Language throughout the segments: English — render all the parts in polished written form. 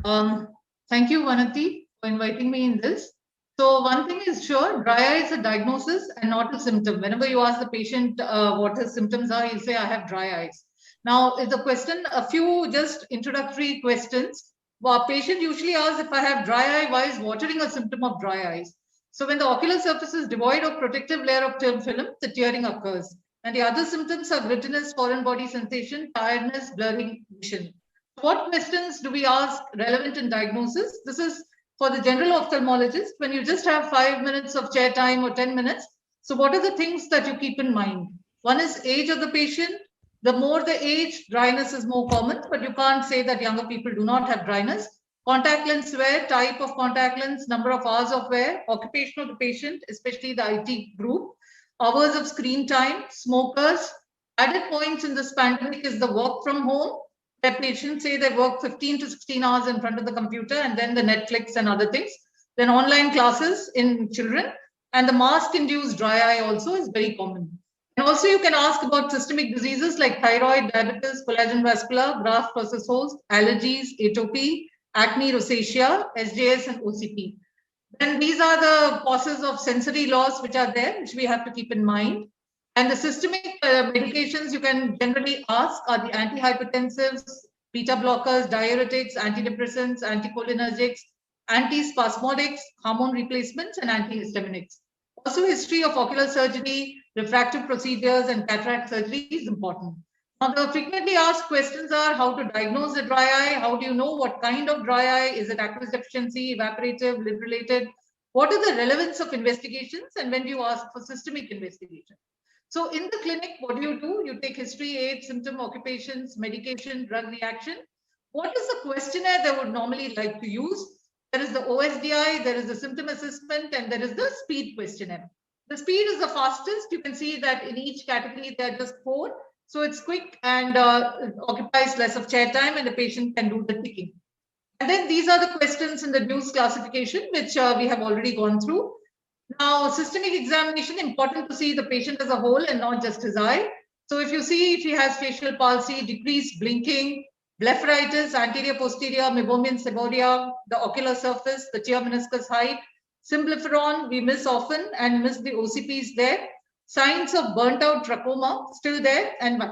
Um, Thank you, Vanati, for inviting me in this. So one thing is sure, dry eye is a diagnosis and not a symptom. Whenever you ask the patient what his symptoms are, he'll say, I have dry eyes. Now, is the question, a few just introductory questions. Well, patient usually asks, if I have dry eye, why is watering a symptom of dry eyes? So when the ocular surface is devoid of protective layer of film, the tearing occurs. And the other symptoms are grittiness, foreign body sensation, tiredness, blurring vision. What questions do we ask relevant in diagnosis? This is for the general ophthalmologist when you just have 5 minutes of chair time or 10 minutes. So, what are the things that you keep in mind? One is age of the patient. The more the age, dryness is more common, but you can't say that younger people do not have dryness. Contact lens wear, type of contact lens, number of hours of wear, occupation of the patient, especially the IT group, hours of screen time, smokers. Added points in this pandemic is the work from home where patients say they work 15 to 16 hours in front of the computer and then the Netflix and other things. Then online classes in children and the mask induced dry eye also is very common. And also you can ask about systemic diseases like thyroid, diabetes, collagen vascular, graft versus host, allergies, atopy, acne, rosacea, SJS and OCP. Then these are the causes of sensory loss which are there, which we have to keep in mind. And the systemic medications you can generally ask are the antihypertensives, beta blockers, diuretics, antidepressants, anticholinergics, antispasmodics, hormone replacements, and antihistaminics. Also, history of ocular surgery, refractive procedures, and cataract surgery is important. Now, the frequently asked questions are how to diagnose a dry eye, how do you know what kind of dry eye, is it aqueous deficiency, evaporative, lid related, what are the relevance of investigations, and when do you ask for systemic investigation? So in the clinic, what do? You take history, age, symptom, occupations, medication, drug reaction. What is the questionnaire they would normally like to use? There is the OSDI, there is the symptom assessment, and there is the speed questionnaire. The speed is the fastest. You can see that in each category, there are just four. So it's quick and occupies less of chair time, and the patient can do the ticking. And then these are the questions in the DUCE classification, which we have already gone through. Now, systemic examination, important to see the patient as a whole and not just his eye. So if you see if he has facial palsy, decreased blinking, blepharitis, anterior, posterior, meibomian seborrhea, the ocular surface, the tear meniscus height, symblepharon, we miss often and miss the OCPs there. Signs of burnt out trachoma still there and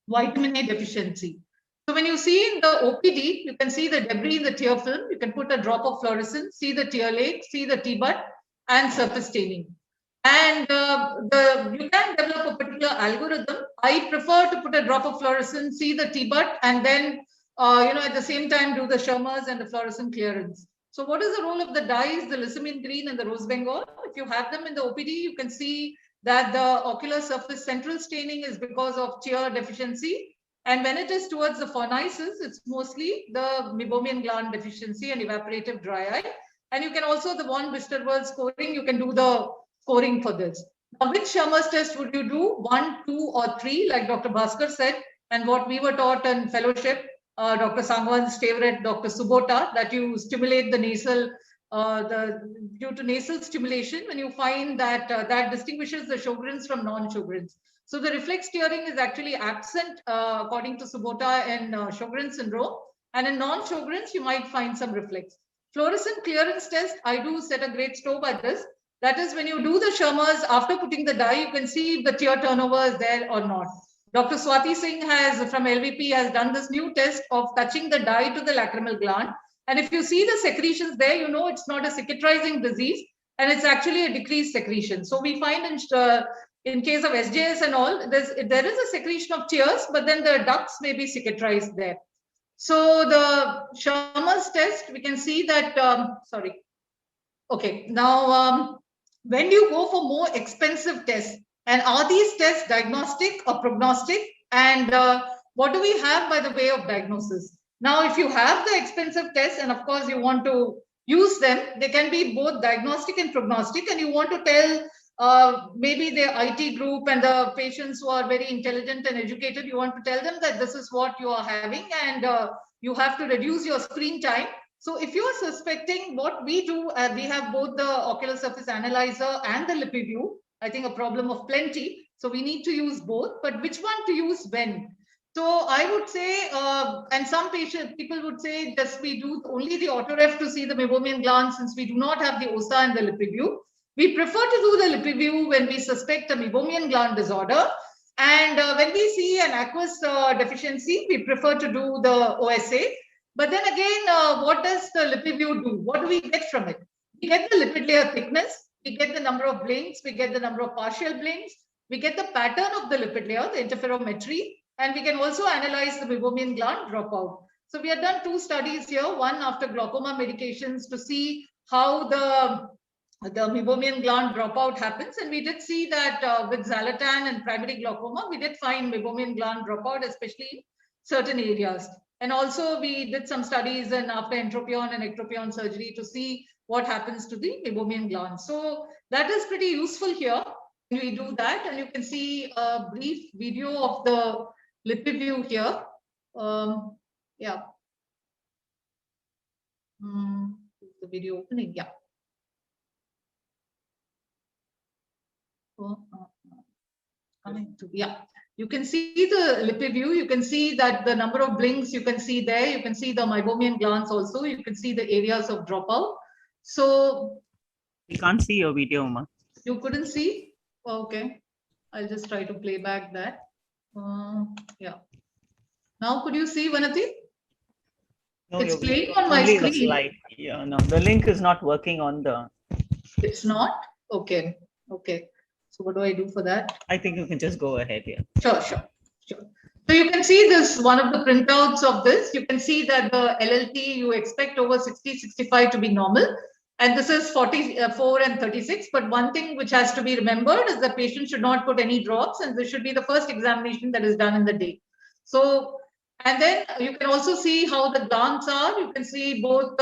vitamin A deficiency. So when you see in the OPD, you can see the debris in the tear film. You can put a drop of fluorescence, see the tear lake, see the T-bud, and surface staining. And you can develop a particular algorithm. I prefer to put a drop of fluorescence, see the T-bud, and then at the same time do the Schirmer's and the fluorescent clearance. So what is the role of the dyes, the lissamine green and the rose bengal? If you have them in the OPD, you can see that the ocular surface central staining is because of tear deficiency. And when it is towards the phonesis, it's mostly the meibomian gland deficiency and evaporative dry eye. And you can also, the von Westerveld scoring, you can do the scoring for this. Now, which Schirmer's test would you do? 1, 2, or 3, like Dr. Bhaskar said, and what we were taught in fellowship, Dr. Sangwan's favorite, Dr. Subota, that you stimulate the nasal, due to nasal stimulation, when you find that that distinguishes the Sjogren's from non-Sjogren's. So the reflex tearing is actually absent according to Subota in Sjogren's syndrome, and in non-Sjogren's you might find some reflex. Fluorescent clearance test, I do set a great store by this. That is when you do the Schirmer's, after putting the dye, you can see if the tear turnover is there or not. Dr. Swati Singh from LVP has done this new test of touching the dye to the lacrimal gland. And if you see the secretions there, you know it's not a cicatrizing disease and it's actually a decreased secretion. So we find in case of SJS and all, there is a secretion of tears, but then the ducts may be cicatrized there. So the Schirmer's test, we can see that, sorry. Okay, now when do you go for more expensive tests? And are these tests diagnostic or prognostic? And what do we have by the way of diagnosis? Now, if you have the expensive tests and of course you want to use them, they can be both diagnostic and prognostic, and you want to tell maybe the IT group and the patients who are very intelligent and educated, you want to tell them that this is what you are having and you have to reduce your screen time. So if you are suspecting, what we do, we have both the ocular surface analyzer and the LipiView. I think a problem of plenty. So we need to use both, but which one to use when? So I would say, and some people would say, just we do only the autoref to see the meibomian gland since we do not have the OSA and the LipiView. We prefer to do the LipiView when we suspect a meibomian gland disorder. And when we see an aqueous deficiency, we prefer to do the OSA. But then again, what does the LipiView do? What do we get from it? We get the lipid layer thickness, we get the number of blinks, we get the number of partial blinks, we get the pattern of the lipid layer, the interferometry, and we can also analyze the meibomian gland dropout. So we have done 2 studies here, one after glaucoma medications to see how the meibomian gland dropout happens. And we did see that with Xalatan and primary glaucoma, we did find meibomian gland dropout, especially in certain areas. And also we did some studies in after entropion and ectropion surgery to see what happens to the meibomian gland. So that is pretty useful here. We do that, and you can see a brief video of the LipiView here. Yeah. The video opening, yeah. Coming to, yeah. You can see the LipiView. You can see that the number of blinks you can see there. You can see the meibomian glands also. You can see the areas of dropout. So we can't see your video, Uma. You couldn't see? Okay. I'll just try to play back that. Yeah. Now could you see, Vanati? No, it's playing on my screen. The slide. Yeah, no, the link is not working on the. It's not? Okay. Okay. So what do I do for that? I think you can just go ahead here. Sure. So you can see this, one of the printouts of this. You can see that the LLT you expect over 60, 65 to be normal. And this is 44 and 36. But one thing which has to be remembered is the patient should not put any drops, and this should be the first examination that is done in the day. So, and then you can also see how the glands are. You can see both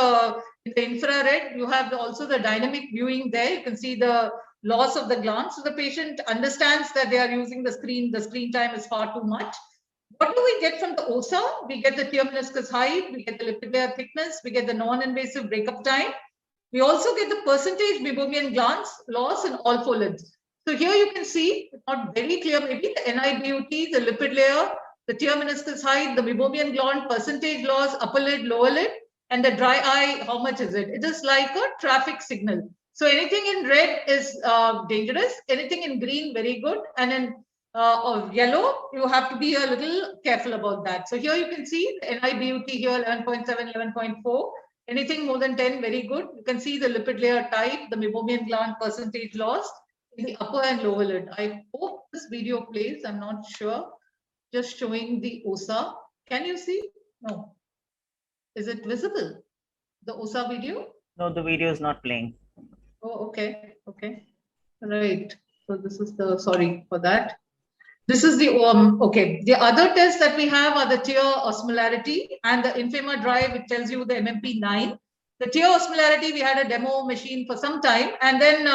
in the infrared. You have also the dynamic viewing there. You can see the loss of the glands. So the patient understands that they are using the screen. The screen time is far too much. What do we get from the OSA? We get the tear meniscus height. We get the lipid layer thickness. We get the non-invasive breakup time. We also get the percentage meibomian glands loss in all 4 lids. So here you can see, not very clear maybe, the NIBUT, the lipid layer, the tear meniscus height, the meibomian gland percentage loss, upper lid, lower lid, and the dry eye, how much is it? It is like a traffic signal. So anything in red is dangerous, anything in green, very good, and in yellow, you have to be a little careful about that. So here you can see the NIBUT here, 11.7, 11.4. Anything more than 10, very good. You can see the lipid layer type, the meibomian gland percentage loss in the upper and lower lid. I hope this video plays. I'm not sure. Just showing the OSA. Can you see? No. Is it visible? The OSA video? No, the video is not playing. Oh, okay. Okay. Right. So this is the, sorry for that. This is the, okay. The other tests that we have are the tear osmolarity and the Infema drive, which tells you the MMP9. The tear osmolarity, we had a demo machine for some time, and then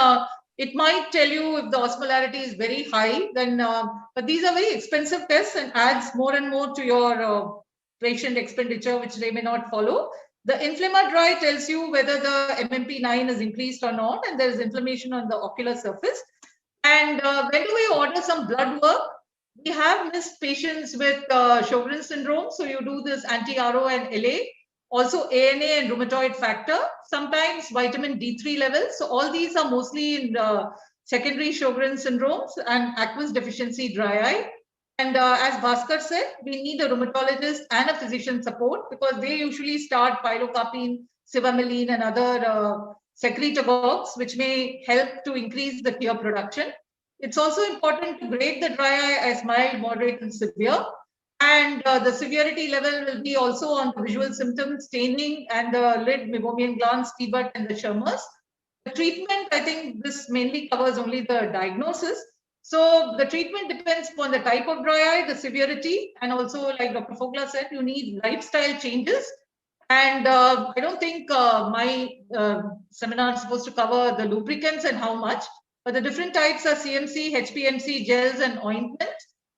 it might tell you if the osmolarity is very high, then, but these are very expensive tests and adds more and more to your patient expenditure, which they may not follow. The Infema drive tells you whether the MMP9 is increased or not, and there is inflammation on the ocular surface. And when do we order some blood work? We have missed patients with Sjogren's syndrome. So you do this anti-RO and LA, also ANA and rheumatoid factor, sometimes vitamin D3 levels. So all these are mostly in secondary Sjogren's syndromes and aqueous deficiency dry eye. And as Bhaskar said, we need a rheumatologist and a physician support because they usually start pilocarpine, sivamyline, and other secretagogues, which may help to increase the tear production. It's also important to grade the dry eye as mild, moderate, and severe. And the severity level will be also on the visual symptoms, staining, and the lid, meibomian glands, T-butt, and the Schirmer's. The treatment, I think this mainly covers only the diagnosis. So the treatment depends upon the type of dry eye, the severity, and also, like Dr. Fogla said, you need lifestyle changes. And I don't think my seminar is supposed to cover the lubricants and how much, but the different types are CMC, HPMC, gels, and ointment.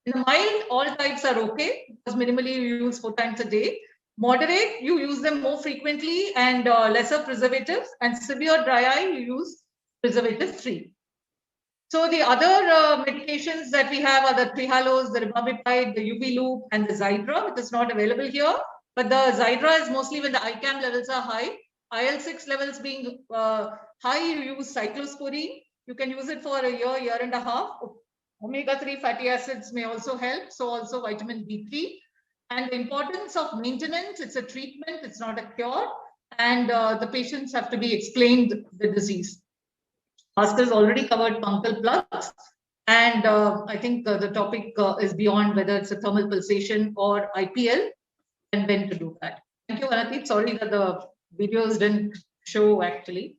In the mild, all types are okay because minimally you use 4 times a day. Moderate, you use them more frequently and lesser preservatives. And severe dry eye, you use preservative free. So the other medications that we have are the Trihalos, the Rimabepide, the UV loop, and the Xiidra, which is not available here. But the Xiidra is mostly when the ICAM levels are high. IL-6 levels being high, you use cyclosporine. You can use it for a year and a half. Omega-3 fatty acids may also help. So also vitamin B3. And the importance of maintenance, it's a treatment, it's not a cure. And the patients have to be explained the disease. Bhaskar has already covered punctal plugs. And I think the topic is beyond whether it's a thermal pulsation or IPL and when to do that. Thank you, Vanati. Sorry that the videos didn't show actually.